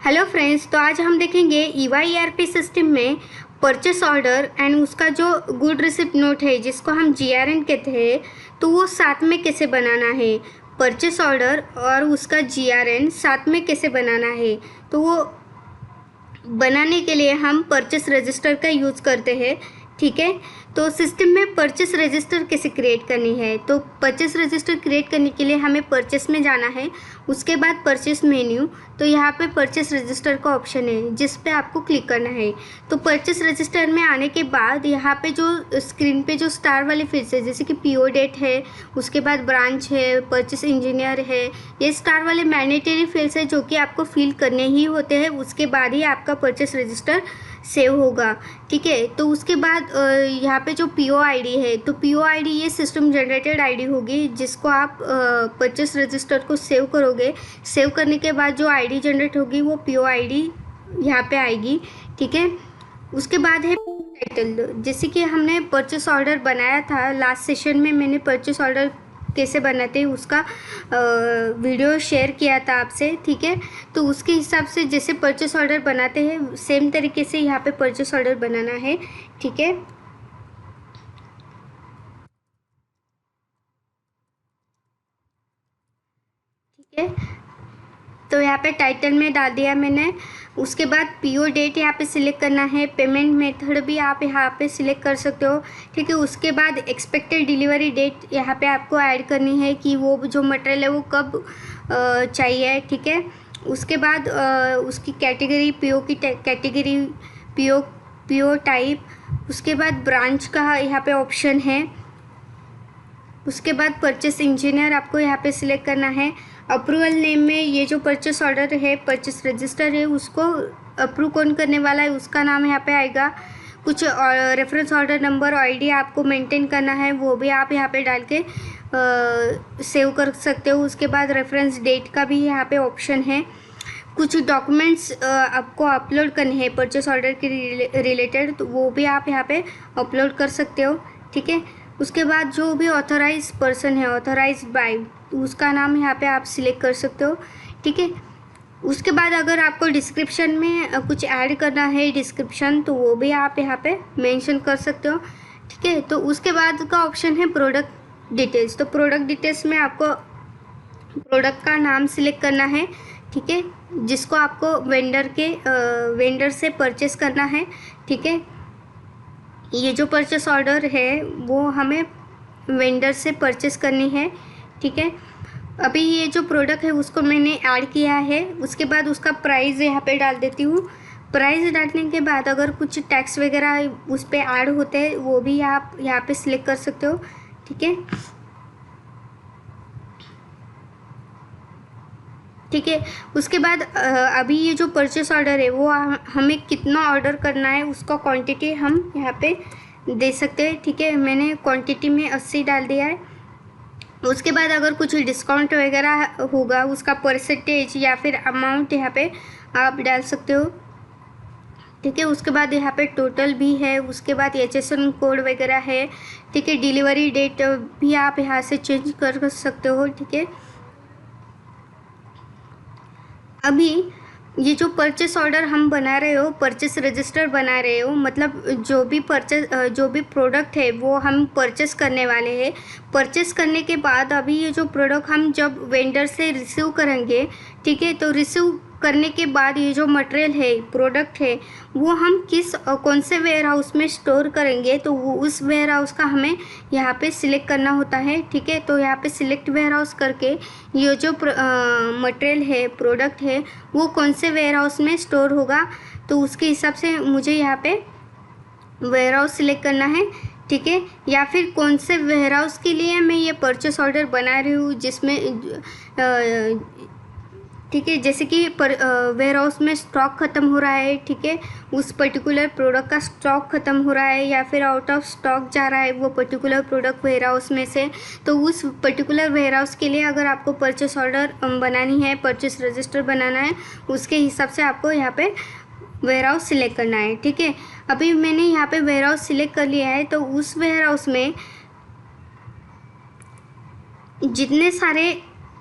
Hello friends, तो आज हम देखेंगे EYERP सिस्टम में परचेस ऑर्डर एंड उसका जो गुड रिसिप्ट नोट है जिसको हम GRN कहते हैं, तो वो साथ में कैसे बनाना है। परचेस ऑर्डर और उसका GRN साथ में कैसे बनाना है, तो वो बनाने के लिए हम परचेस रजिस्टर का यूज़ करते हैं। ठीक है, तो सिस्टम में परचेस रजिस्टर कैसे क्रिएट करनी है। तो परचेस रजिस्टर क्रिएट करने के लिए हमें परचेस में जाना है, उसके बाद परचेस मेन्यू, तो यहाँ पे परचेस रजिस्टर का ऑप्शन है जिस पे आपको क्लिक करना है। तो परचेस रजिस्टर में आने के बाद यहाँ पे जो स्क्रीन पे जो स्टार वाले फील्ड्स है, जैसे कि PO डेट है, उसके बाद ब्रांच है, परचेस इंजीनियर है, ये स्टार वाले मैंडेटरी फील्ड्स है जो कि आपको फिल करने ही होते हैं, उसके बाद ही आपका परचेस रजिस्टर सेव होगा। ठीक है, तो उसके बाद यहाँ पे जो PO ID है, तो PO ID ये सिस्टम जनरेटेड ID होगी जिसको आप परचेस रजिस्टर को सेव करोगे। सेव करने के बाद जो ID जनरेट होगी वो PO ID यहाँ पे आएगी। ठीक है, उसके बाद है टाइटल। जैसे कि हमने परचेस ऑर्डर बनाया था लास्ट सेशन में, मैंने परचेस ऑर्डर कैसे बनाते हैं उसका वीडियो शेयर किया था आपसे। ठीक है, तो उसके हिसाब से जैसे परचेस ऑर्डर बनाते हैं सेम तरीके से यहाँ पे परचेस ऑर्डर बनाना है। ठीक है, ठीक है, तो यहाँ पे टाइटल में डाल दिया मैंने। उसके बाद PO डेट यहाँ पे सिलेक्ट करना है। पेमेंट मेथड भी आप यहाँ पे सिलेक्ट कर सकते हो। ठीक है, उसके बाद एक्सपेक्टेड डिलीवरी डेट यहाँ पे आपको ऐड करनी है कि वो जो मटेरियल है वो कब चाहिए। ठीक है, उसके बाद उसकी कैटेगरी, PO की कैटेगरी, PO टाइप, उसके बाद ब्रांच का यहाँ पे ऑप्शन है। उसके बाद परचेस इंजीनियर आपको यहाँ पे सिलेक्ट करना है। अप्रूवल नेम में ये जो परचेस ऑर्डर है, परचेस रजिस्टर है, उसको अप्रूव कौन करने वाला है उसका नाम यहाँ पे आएगा। कुछ रेफरेंस ऑर्डर नंबर और ID आपको मेंटेन करना है, वो भी आप यहाँ पे डाल के सेव कर सकते हो। उसके बाद रेफरेंस डेट का भी यहाँ पे ऑप्शन है। कुछ डॉक्यूमेंट्स आपको अपलोड करने हैं परचेस ऑर्डर के रिलेटेड, तो वो भी आप यहाँ पे अपलोड कर सकते हो। ठीक है, उसके बाद जो भी ऑथराइज पर्सन है, ऑथराइज बाय, उसका नाम यहाँ पे आप सिलेक्ट कर सकते हो। ठीक है, उसके बाद अगर आपको डिस्क्रिप्शन में कुछ ऐड करना है डिस्क्रिप्शन, तो वो भी आप यहाँ पे मेंशन कर सकते हो। ठीक है, तो उसके बाद का ऑप्शन है प्रोडक्ट डिटेल्स। तो प्रोडक्ट डिटेल्स में आपको प्रोडक्ट का नाम सिलेक्ट करना है। ठीक है, जिसको आपको वेंडर से परचेस करना है। ठीक है, ये जो परचेस ऑर्डर है वो हमें वेंडर से परचेस करनी है। ठीक है, अभी ये जो प्रोडक्ट है उसको मैंने ऐड किया है। उसके बाद उसका प्राइस यहाँ पे डाल देती हूँ। प्राइस डालने के बाद अगर कुछ टैक्स वगैरह उस पर ऐड होते हैं वो भी आप यहाँ पे सिलेक्ट कर सकते हो। ठीक है, ठीक है, उसके बाद अभी ये जो परचेस ऑर्डर है वो हमें कितना ऑर्डर करना है उसका क्वांटिटी हम यहाँ पे दे सकते हैं। ठीक है, मैंने क्वांटिटी में 80 डाल दिया है। उसके बाद अगर कुछ डिस्काउंट वगैरह होगा उसका परसेंटेज या फिर अमाउंट यहाँ पे आप डाल सकते हो। ठीक है, उसके बाद यहाँ पे टोटल भी है। उसके बाद HSN कोड वगैरह है। ठीक है, डिलीवरी डेट भी आप यहाँ से चेंज कर सकते हो। ठीक है, अभी ये जो परचेस ऑर्डर हम बना रहे हो, परचेस रजिस्टर बना रहे हो, मतलब जो भी प्रोडक्ट है वो हम परचेस करने वाले हैं। परचेस करने के बाद अभी ये जो प्रोडक्ट हम जब वेंडर से रिसीव करेंगे, ठीक है, तो रिसीव करने के बाद ये जो मटेरियल है, प्रोडक्ट है, वो हम कौन से वेयर हाउस में स्टोर करेंगे, तो वो उस वेयर हाउस का हमें यहाँ पे सिलेक्ट करना होता है। ठीक है, तो यहाँ पे सिलेक्ट वेयर हाउस करके ये जो मटेरियल है, प्रोडक्ट है, वो कौन से वेयर हाउस में स्टोर होगा, तो उसके हिसाब से मुझे यहाँ पे वेयर हाउस सिलेक्ट करना है। ठीक है, या फिर कौन से वेयर हाउस के लिए मैं ये परचेस ऑर्डर बना रही हूँ जिसमें ठीक है, जैसे कि वेयर हाउस में स्टॉक ख़त्म हो रहा है। ठीक है, उस पर्टिकुलर प्रोडक्ट का स्टॉक ख़त्म हो रहा है या फिर आउट ऑफ स्टॉक जा रहा है वो पर्टिकुलर प्रोडक्ट वेयर हाउस में से, तो उस पर्टिकुलर वेयर हाउस के लिए अगर आपको परचेस ऑर्डर बनानी है, परचेस रजिस्टर बनाना है, उसके हिसाब से आपको यहाँ पे वेयर हाउस सिलेक्ट करना है। ठीक है, अभी मैंने यहाँ पे वेयर हाउस सिलेक्ट कर लिया है, तो उस वेयर हाउस में जितने सारे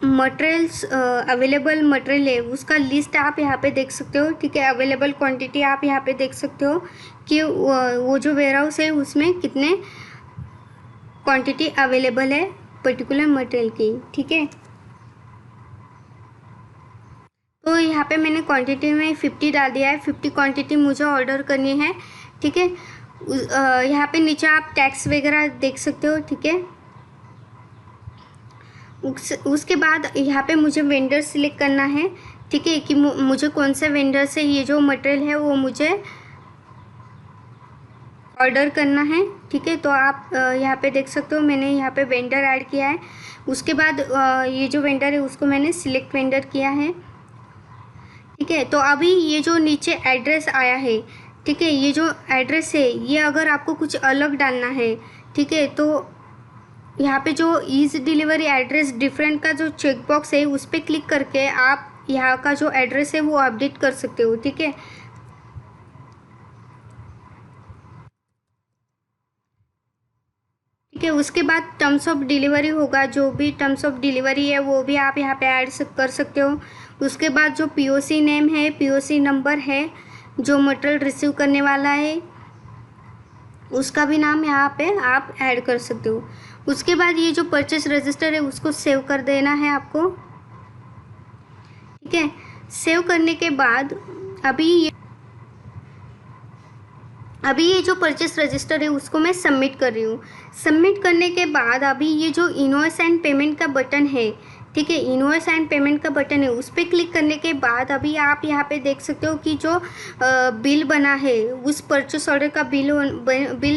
मटेरियल्स अवेलेबल मटेरियल है उसका लिस्ट आप यहाँ पे देख सकते हो, ठीक है। अवेलेबल क्वांटिटी आप यहाँ पे देख सकते हो कि वो जो वेयर हाउस है उसमें कितने क्वांटिटी अवेलेबल है पर्टिकुलर मटेरियल की, ठीक है। तो यहाँ पे मैंने क्वांटिटी में 50 डाल दिया है, 50 क्वांटिटी मुझे ऑर्डर करनी है, ठीक है। यहाँ पे नीचे आप टैक्स वगैरह देख सकते हो, ठीक है। उसके बाद यहाँ पे मुझे वेंडर सिलेक्ट करना है, ठीक है, कि मुझे कौन से वेंडर से ये जो मटेरियल है वो मुझे ऑर्डर करना है, ठीक है। तो आप यहाँ पे देख सकते हो मैंने यहाँ पे वेंडर ऐड किया है। उसके बाद ये जो वेंडर है उसको मैंने सिलेक्ट वेंडर किया है, ठीक है। तो अभी ये जो नीचे एड्रेस आया है, ठीक है, ये जो एड्रेस है ये अगर आपको कुछ अलग डालना है, ठीक है, तो यहाँ पे जो ईज डिलीवरी एड्रेस डिफरेंट का जो चेक बॉक्स है उस पर क्लिक करके आप यहाँ का जो एड्रेस है वो अपडेट कर सकते हो, ठीक है। ठीक है, उसके बाद टर्म्स ऑफ डिलीवरी होगा, जो भी टर्म्स ऑफ डिलीवरी है वो भी आप यहाँ पे ऐड कर सकते हो। उसके बाद जो पीओसी नेम है, पीओसी नंबर है, जो मटेरियल रिसीव करने वाला है उसका भी नाम यहाँ पे आप ऐड कर सकते हो। उसके बाद ये जो परचेस रजिस्टर है उसको सेव कर देना है आपको, ठीक है। सेव करने के बाद अभी ये जो परचेस रजिस्टर है उसको मैं सबमिट कर रही हूँ। सबमिट करने के बाद अभी ये जो इनवॉइस एंड पेमेंट का बटन है, ठीक है, इनवॉइस एंड पेमेंट का बटन है उस पर क्लिक करने के बाद अभी आप यहाँ पे देख सकते हो कि जो बिल बना है उस परचेस ऑर्डर का बिल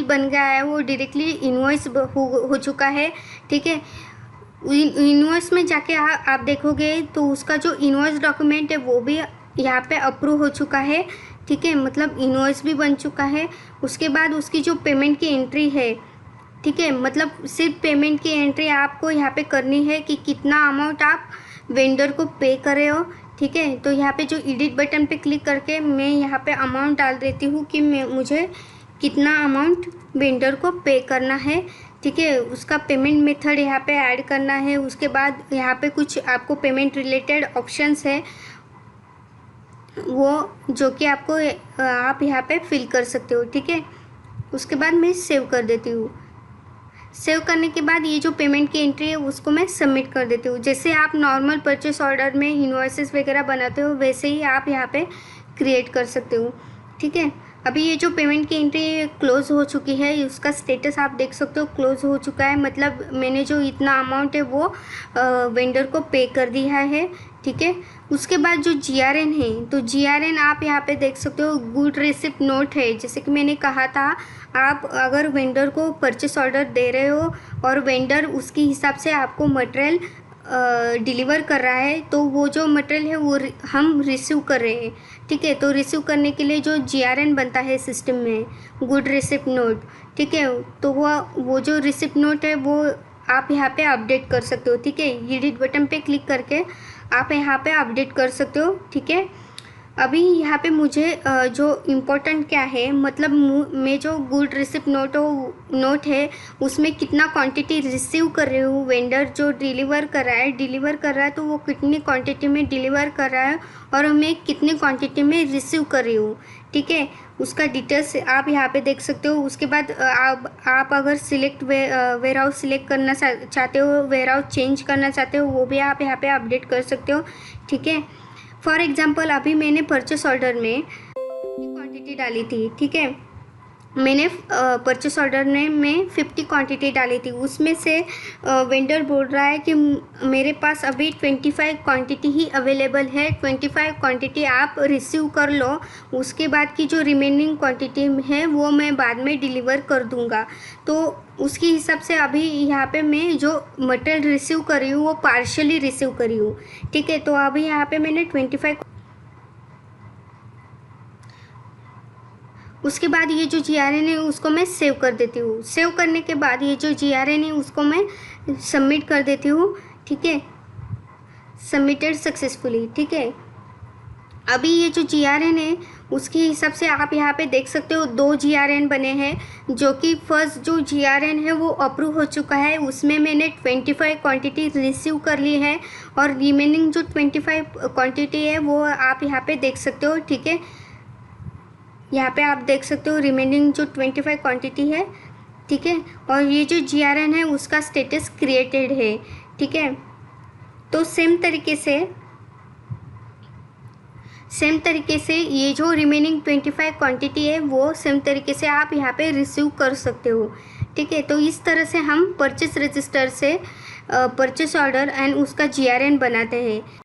बन गया है, वो डायरेक्टली इनवॉइस हो चुका है, ठीक है। इनवॉइस में जाके आप देखोगे तो उसका जो इनवॉइस डॉक्यूमेंट है वो भी यहाँ पे अप्रूव हो चुका है, ठीक है, मतलब इनवॉइस भी बन चुका है। उसके बाद उसकी जो पेमेंट की एंट्री है, ठीक है, मतलब सिर्फ पेमेंट की एंट्री आपको यहाँ पे करनी है कि कितना अमाउंट आप वेंडर को पे करे हो, ठीक है। तो यहाँ पे जो एडिट बटन पे क्लिक करके मैं यहाँ पे अमाउंट डाल देती हूँ कि मुझे कितना अमाउंट वेंडर को पे करना है, ठीक है। उसका पेमेंट मेथड यहाँ पे ऐड करना है। उसके बाद यहाँ पे कुछ आपको पेमेंट रिलेटेड ऑप्शंस है वो जो कि आपको आप यहाँ पे फिल कर सकते हो, ठीक है। उसके बाद मैं सेव कर देती हूँ। सेव करने के बाद ये जो पेमेंट की एंट्री है उसको मैं सबमिट कर देती हूँ। जैसे आप नॉर्मल परचेस ऑर्डर में इनवॉइसेस वगैरह बनाते हो वैसे ही आप यहाँ पे क्रिएट कर सकते हो, ठीक है। अभी ये जो पेमेंट की एंट्री क्लोज़ हो चुकी है, उसका स्टेटस आप देख सकते हो क्लोज़ हो चुका है, मतलब मैंने जो इतना अमाउंट है वो वेंडर को पे कर दिया है, ठीक है। उसके बाद जो GRN है, तो GRN आप यहाँ पे देख सकते हो गुड रिसिप्ट नोट है। जैसे कि मैंने कहा था, आप अगर वेंडर को परचेस ऑर्डर दे रहे हो और वेंडर उसके हिसाब से आपको मटेरियल डिलीवर कर रहा है, तो वो जो मटेरियल है वो हम रिसीव कर रहे हैं, ठीक है। तो रिसीव करने के लिए जो GRN बनता है सिस्टम में, गुड रिसिप्ट नोट, ठीक है, तो वो जो रिसिप्ट नोट है वो आप यहाँ पे अपडेट कर सकते हो, ठीक है। एडिट बटन पे क्लिक करके आप यहाँ पे अपडेट कर सकते हो, ठीक है। अभी यहाँ पे मुझे जो इम्पोर्टेंट क्या है, मतलब मैं जो गुड रिसिप्ट नोट है उसमें कितना क्वांटिटी रिसीव कर रही हूँ, वेंडर जो डिलीवर कर रहा है तो वो कितनी क्वांटिटी में डिलीवर कर रहा है और मैं कितनी क्वांटिटी में रिसीव कर रही हूँ, ठीक है। उसका डिटेल्स आप यहाँ पे देख सकते हो। उसके बाद आप अगर सिलेक्ट वेयर हाउस सिलेक्ट करना चाहते हो, वेयर हाउस चेंज करना चाहते हो, वो भी आप यहाँ पे अपडेट कर सकते हो, ठीक है। फॉर एग्जांपल अभी मैंने परचेस ऑर्डर में क्वांटिटी डाली थी, ठीक है, मैंने परचेस ऑर्डर में मैं 50 क्वांटिटी डाली थी, उसमें से वेंडर बोल रहा है कि मेरे पास अभी 25 क्वांटिटी ही अवेलेबल है, 25 क्वांटिटी आप रिसीव कर लो, उसके बाद की जो रिमेनिंग क्वांटिटी है वो मैं बाद में डिलीवर कर दूंगा। तो उसके हिसाब से अभी यहाँ पे मैं जो मटेरियल रिसीव कर रही हूँ वो पार्शियली रिसीव करी हूँ, ठीक है। तो अभी यहाँ पे मैंने 25, उसके बाद ये जो GRN है उसको मैं सेव कर देती हूँ। सेव करने के बाद ये जो GRN है उसको मैं सबमिट कर देती हूँ, ठीक है, सबमिटेड सक्सेसफुली, ठीक है। अभी ये जो GRN है उसके हिसाब से आप यहाँ पे देख सकते हो 2 GRN बने हैं, जो कि फर्स्ट जो GRN है वो अप्रूव हो चुका है, उसमें मैंने 25 क्वांटिटी रिसीव कर ली है और रिमेनिंग जो 25 क्वांटिटी है वो आप यहाँ पे देख सकते हो। ठीक है, यहाँ पे आप देख सकते हो रिमेनिंग जो 25 क्वांटिटी है। ठीक है, और ये जो GRN है उसका स्टेटस क्रिएटेड है। ठीक है, तो सेम तरीके से ये जो रिमेनिंग 25 क्वांटिटी है वो सेम तरीके से आप यहाँ पे रिसीव कर सकते हो। ठीक है, तो इस तरह से हम परचेस रजिस्टर से परचेस ऑर्डर एंड उसका GRN बनाते हैं।